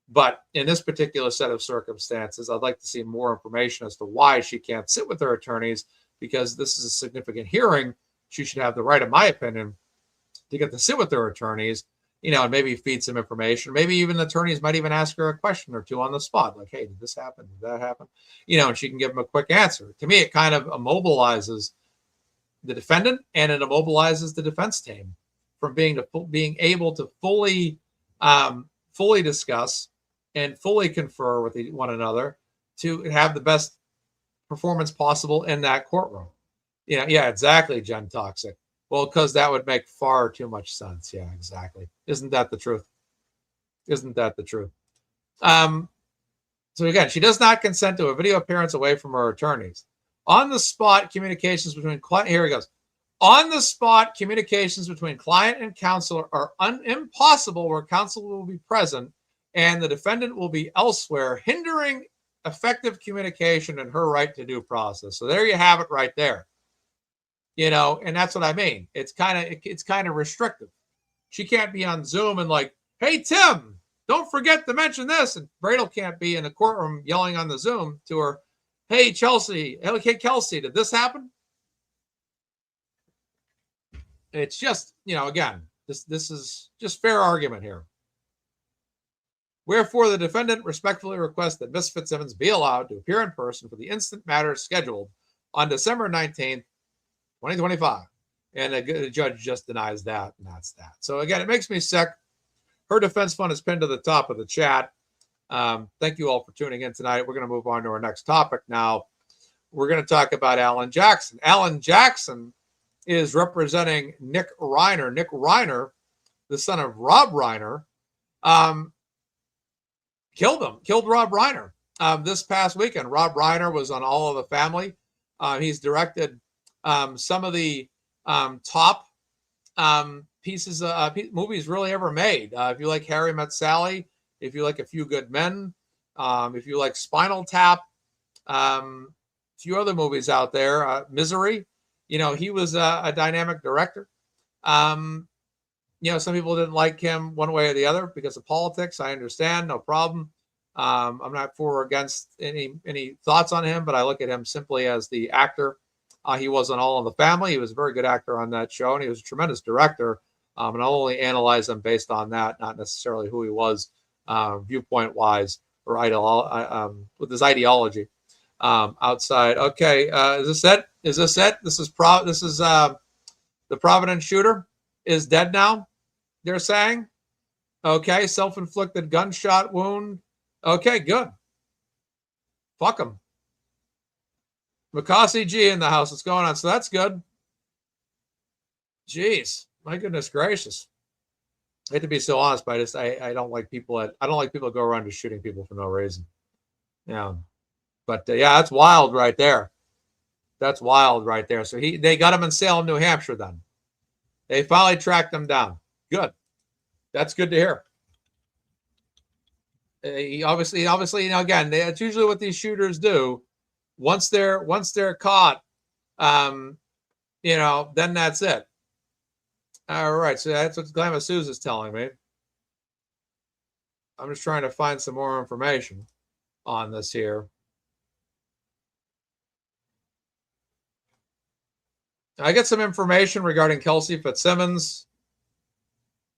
But in this particular set of circumstances, I'd like to see more information as to why she can't sit with her attorneys, because this is a significant hearing. She should have the right, in my opinion, to get to sit with her attorneys and maybe feed some information. Maybe even attorneys might even ask her a question or two on the spot, like, hey, did this happen? Did that happen? And she can give them a quick answer. To me, it kind of immobilizes the defendant, and it immobilizes the defense team from being able to fully discuss and fully confer with one another to have the best performance possible in that courtroom. Yeah, exactly, Jen Toxic. Well, because that would make far too much sense. Yeah, exactly. Isn't that the truth? Isn't that the truth? So again, she does not consent to a video appearance away from her attorneys. On the spot communications between client. Here he goes. On the spot communications between client and counsel are impossible where counsel will be present and the defendant will be elsewhere, hindering effective communication and her right to due process. So there you have it right there. And that's what I mean. It's kind of restrictive. She can't be on Zoom and like, hey, Tim, don't forget to mention this. And Bradel can't be in the courtroom yelling on the Zoom to her, hey, Kelsey, did this happen? It's just, again, this is just fair argument here. Wherefore, the defendant respectfully requests that Ms. Fitzsimmons be allowed to appear in person for the instant matter scheduled on December 19th, 2025. And the judge just denies that, and that's that. So again, it makes me sick. Her defense fund is pinned to the top of the chat. Thank you all for tuning in tonight. We're going to move on to our next topic now. We're going to talk about Alan Jackson. Alan Jackson is representing Nick Reiner. Nick Reiner, the son of Rob Reiner, killed Rob Reiner this past weekend. Rob Reiner was on All of the Family. He's directed some of the top pieces of movies really ever made. If you like Harry Met Sally, if you like A Few Good Men, if you like Spinal Tap, a few other movies out there, Misery, he was a dynamic director. Some people didn't like him one way or the other because of politics. I understand, no problem. I'm not for or against any thoughts on him, but I look at him simply as the actor. He was on All in the Family. He was a very good actor on that show, and he was a tremendous director. And I'll only analyze him based on that, not necessarily who he was viewpoint-wise or with his ideology outside. Okay, is this it? Is this it? This is the Providence shooter is dead now, they're saying. Okay, self-inflicted gunshot wound. Okay, good. Fuck him. McCossie G in the house. What's going on? So that's good. Jeez, my goodness gracious. I hate to be so honest, but I don't like people who go around just shooting people for no reason. Yeah, but that's wild right there. That's wild right there. So they got him in Salem, New Hampshire. Then they finally tracked him down. Good. That's good to hear. He obviously, again, it's usually what these shooters do. Once they're caught, then that's it. All right, so that's what Glama Suze is telling me. I'm just trying to find some more information on this here. I get some information regarding Kelsey Fitz Simmons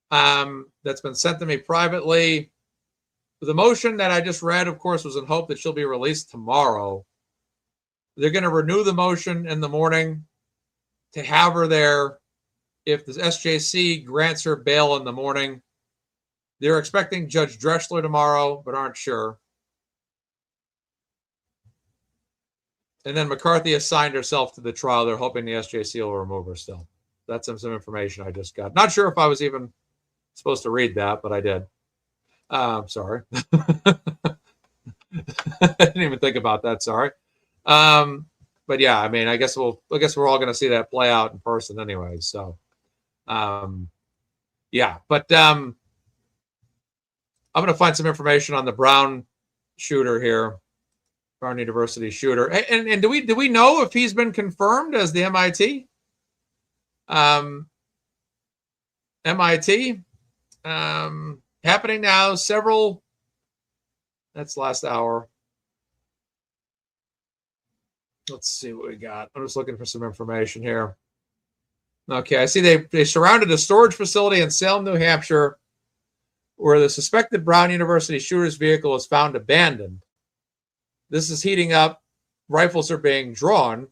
that's been sent to me privately. The motion that I just read, of course, was in hope that she'll be released tomorrow. They're going to renew the motion in the morning to have her there if the SJC grants her bail in the morning. They're expecting Judge Dressler tomorrow, but aren't sure. And then McCarthy assigned herself to the trial. They're hoping the SJC will remove her still. That's some information I just got. Not sure if I was even supposed to read that, but I did. Sorry. I didn't even think about that. Sorry. But yeah, I mean, I guess we're all going to see that play out in person anyway. So, yeah, but I'm going to find some information on the Brown shooter here, Brown University shooter. And do we know if he's been confirmed as the MIT? MIT happening now. That's last hour. Let's see what we got. I'm just looking for some information here. Okay, I see they surrounded a storage facility in Salem, New Hampshire where the suspected Brown University shooter's vehicle was found abandoned. This is heating up. Rifles are being drawn.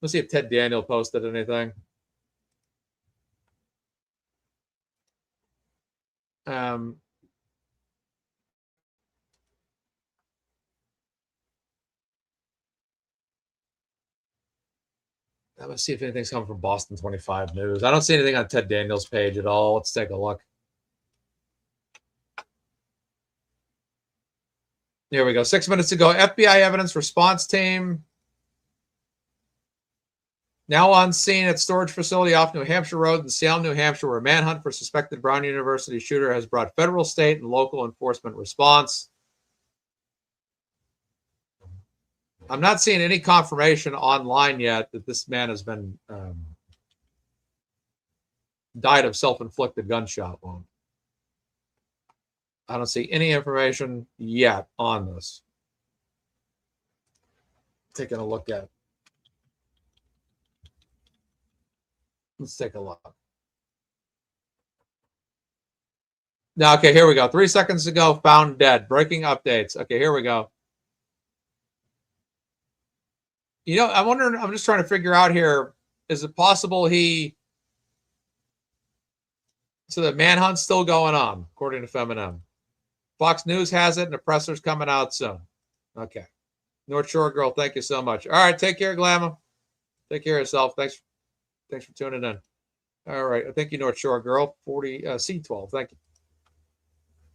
Let's see if Ted Daniel posted anything. Let's see if anything's coming from Boston 25 News. I don't see anything on Ted Daniels' page at all. Let's take a look. Here we go. 6 minutes ago, FBI evidence response team now on scene at storage facility off New Hampshire Road in Salem, New Hampshire, where a manhunt for suspected Brown University shooter has brought federal, state, and local enforcement response. I'm not seeing any confirmation online yet that this man has been died of self-inflicted gunshot wound. I don't see any information yet on this. Taking a look at it. Let's take a look. Now, okay, here we go. 3 seconds ago, found dead. Breaking updates. Okay, here we go. You know, I'm wondering, I'm just trying to figure out here, is it possible so the manhunt's still going on, according to Feminem. Fox News has it, and the presser's coming out soon. Okay. North Shore Girl, thank you so much. All right, take care, Glamour. Take care of yourself. Thanks for tuning in. All right, thank you, North Shore Girl. 40 C12, thank you.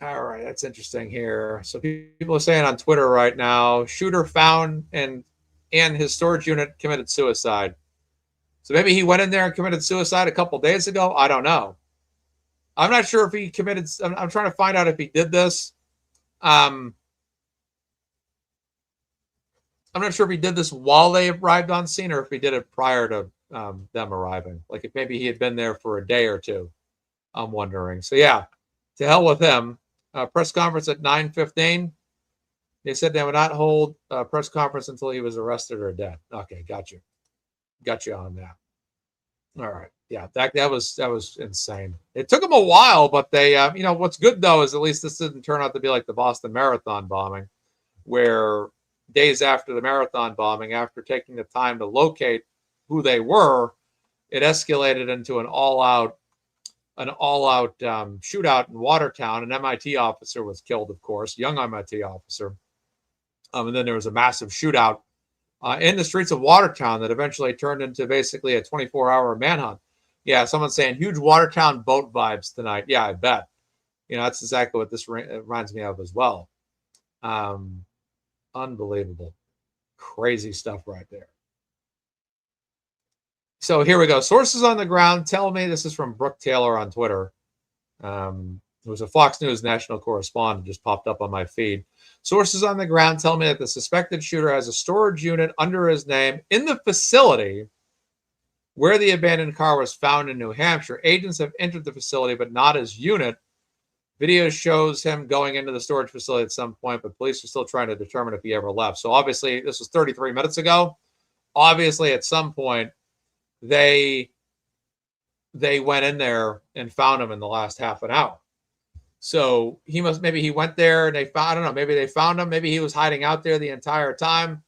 All right, that's interesting here. So people are saying on Twitter right now, shooter found and his storage unit committed suicide. So maybe he went in there and committed suicide a couple days ago. I don't know. I'm not sure if he committed. I'm trying to find out if he did this. I'm not sure if he did this while they arrived on scene or if he did it prior to them arriving. Like if maybe he had been there for a day or two. I'm wondering. So yeah, to hell with him. Press conference at 9:15. They said they would not hold a press conference until he was arrested or dead. Okay, got you. Got you on that. All right. Yeah, that was insane. It took them a while, but they, you know, what's good though is at least this didn't turn out to be like the Boston Marathon bombing, where days after the marathon bombing, after taking the time to locate who they were, it escalated into an all-out shootout in Watertown. An MIT officer was killed, of course, young MIT officer, and then there was a massive shootout in the streets of Watertown that eventually turned into basically a 24-hour manhunt. Yeah, someone's saying huge Watertown boat vibes tonight. Yeah, I bet. You know, that's exactly what this reminds me of as well. Unbelievable. Crazy stuff right there. So here we go. Sources on the ground tell me, this is from Brooke Taylor on Twitter. It was a Fox News national correspondent, just popped up on my feed. Sources on the ground tell me that the suspected shooter has a storage unit under his name in the facility where the abandoned car was found in New Hampshire. Agents have entered the facility, but not his unit. Video shows him going into the storage facility at some point, but police are still trying to determine if he ever left. So obviously, this was 33 minutes ago. Obviously, at some point, they went in there and found him in the last half an hour. So maybe he went there and they found, I don't know, maybe they found him. Maybe he was hiding out there the entire time.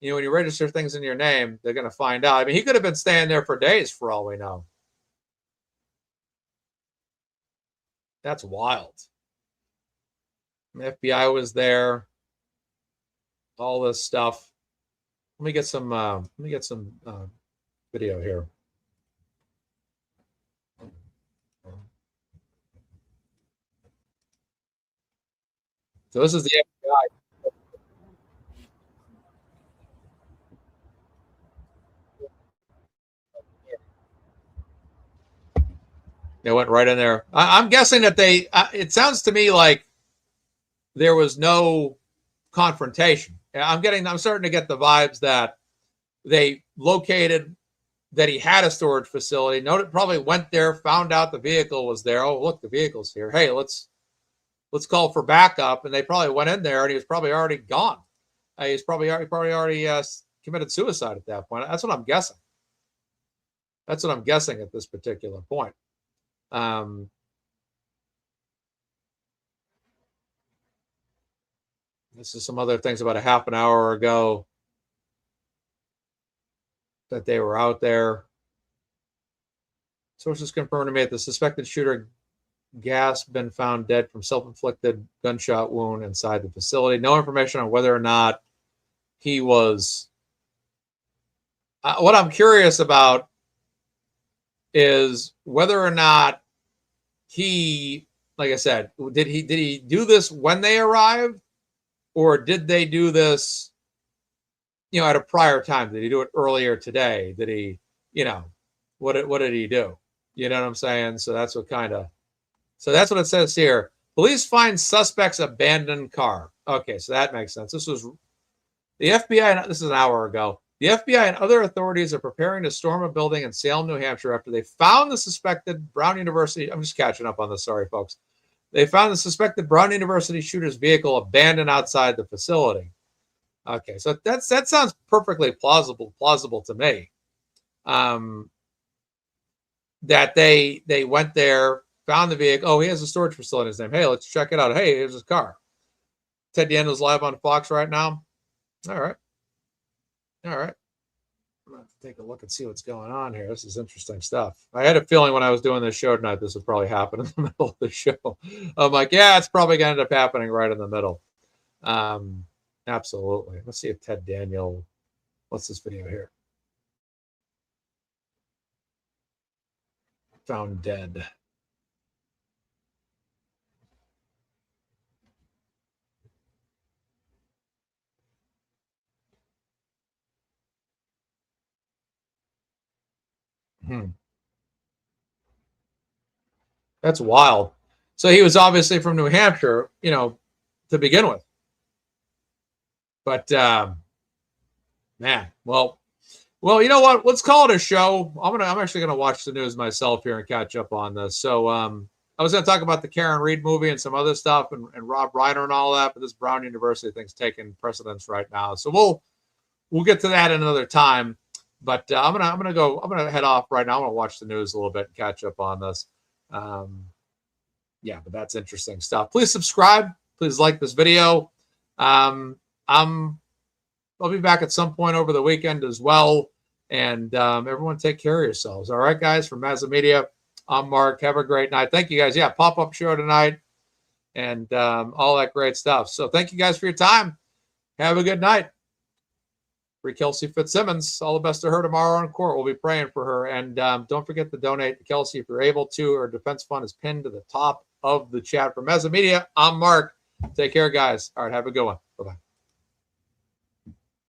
You know, when you register things in your name, they're going to find out. I mean, he could have been staying there for days for all we know. That's wild. The FBI was there. All this stuff. Let me get some video here. So this is the FBI. They went right in there. I'm guessing that it sounds to me like there was no confrontation. I'm starting to get the vibes that they located that he had a storage facility. Probably went there, found out the vehicle was there. Oh, look, the vehicle's here. Hey, let's call for backup. And they probably went in there and he was probably already gone. He's probably already committed suicide at that point. That's what I'm guessing. That's what I'm guessing at this particular point. This is some other things about a half an hour ago that they were out there. Sources confirmed to me that the suspected shooter gas been found dead from self-inflicted gunshot wound inside the facility. No information on whether or not he was. What I'm curious about is whether or not he, like I said, did he do this when they arrived, or did they do this, at a prior time? Did he do it earlier today? Did he, what did he do? You know what I'm saying? So that's what it says here. Police find suspect's abandoned car. Okay, so that makes sense. This was the FBI. This is an hour ago. The FBI and other authorities are preparing to storm a building in Salem, New Hampshire after they found the suspected Brown University. I'm just catching up on this. Sorry, folks. They found the suspected Brown University shooter's vehicle abandoned outside the facility. Okay, so that sounds perfectly plausible to me. That they went there, found the vehicle. Oh, he has a storage facility in his name. Hey, let's check it out. Hey, here's his car. Ted Daniels live on Fox right now. All right. I'm going to have to take a look and see what's going on here. This is interesting stuff. I had a feeling when I was doing this show tonight, this would probably happen in the middle of the show. I'm like, yeah, it's probably going to end up happening right in the middle. Absolutely. Let's see if Ted Daniel, what's this video here? Found dead. That's wild. So he was obviously from New Hampshire, to begin with. But man, well, you know what? Let's call it a show. I'm actually gonna watch the news myself here and catch up on this. So I was gonna talk about the Karen Reed movie and some other stuff and Rob Reiner and all that, but this Brown University thing's taking precedence right now. So we'll get to that another time. But I'm gonna head off right now. I'm gonna watch the news a little bit and catch up on this. Yeah, but that's interesting stuff. Please subscribe. Please like this video. I'll be back at some point over the weekend as well. And everyone take care of yourselves. All right, guys, from MazzaMedia, I'm Mark. Have a great night. Thank you, guys. Yeah, pop-up show tonight and all that great stuff. So thank you guys for your time. Have a good night. Free Kelsey Fitz Simmons. All the best to her tomorrow in court. We'll be praying for her. And don't forget to donate to Kelsey if you're able to. Her defense fund is pinned to the top of the chat. For MazzaMedia, I'm Mark. Take care, guys. All right, have a good one. Bye-bye.